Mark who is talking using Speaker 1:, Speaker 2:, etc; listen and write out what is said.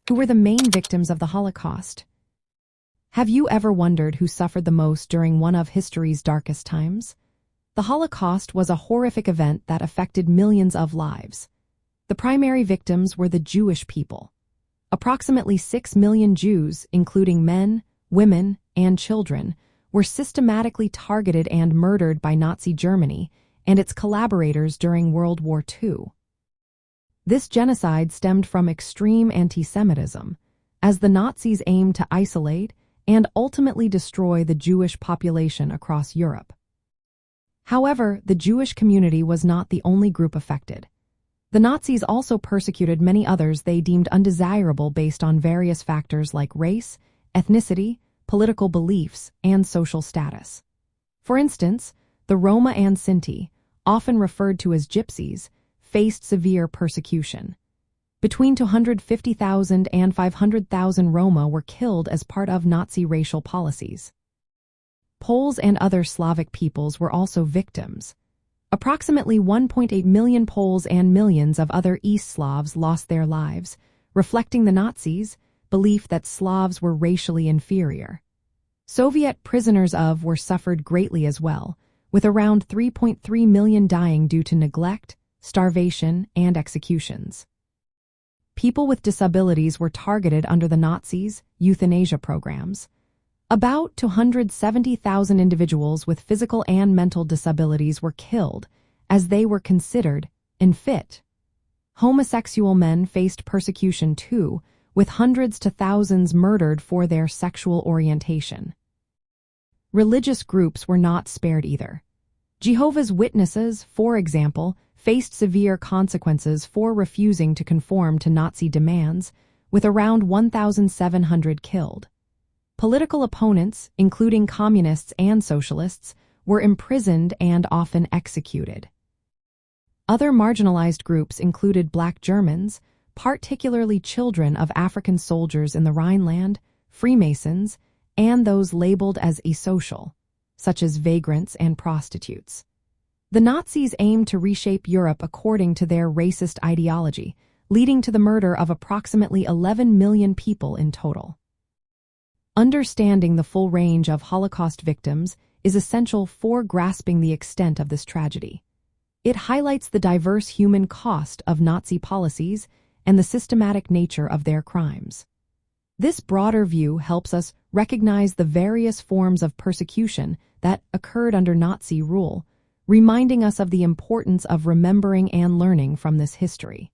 Speaker 1: Who were the main victims of the Holocaust? Have you ever wondered who suffered the most during one of history's darkest times? The Holocaust was a horrific event that affected millions of lives. The primary victims were the Jewish people. Approximately 6 million Jews, including men, women, and children, were systematically targeted and murdered by Nazi Germany and its collaborators during World War II. This genocide stemmed from extreme antisemitism, as the Nazis aimed to isolate and ultimately destroy the Jewish population across Europe. However, the Jewish community was not the only group affected. The Nazis also persecuted many others they deemed undesirable based on various factors like race, ethnicity, political beliefs, and social status. For instance, the Roma and Sinti, often referred to as gypsies, faced severe persecution. Between 250,000 and 500,000 Roma were killed as part of Nazi racial policies. Poles and other Slavic peoples were also victims. Approximately 1.8 million Poles and millions of other East Slavs lost their lives, reflecting the Nazis' belief that Slavs were racially inferior. Soviet prisoners of war suffered greatly as well, with around 3.3 million dying due to neglect, starvation, and executions. People with disabilities were targeted under the Nazis' euthanasia programs. About 270,000 individuals with physical and mental disabilities were killed, as they were considered unfit. Homosexual men faced persecution too, with hundreds to thousands murdered for their sexual orientation. Religious groups were not spared either. Jehovah's Witnesses, for example, faced severe consequences for refusing to conform to Nazi demands, with around 1,700 killed. Political opponents, including communists and socialists, were imprisoned and often executed. Other marginalized groups included Black Germans, particularly children of African soldiers in the Rhineland, Freemasons, and those labeled as asocial, such as vagrants and prostitutes. The Nazis aimed to reshape Europe according to their racist ideology, leading to the murder of approximately 11 million people in total. Understanding the full range of Holocaust victims is essential for grasping the extent of this tragedy. It highlights the diverse human cost of Nazi policies and the systematic nature of their crimes. This broader view helps us recognize the various forms of persecution that occurred under Nazi rule, reminding us of the importance of remembering and learning from this history.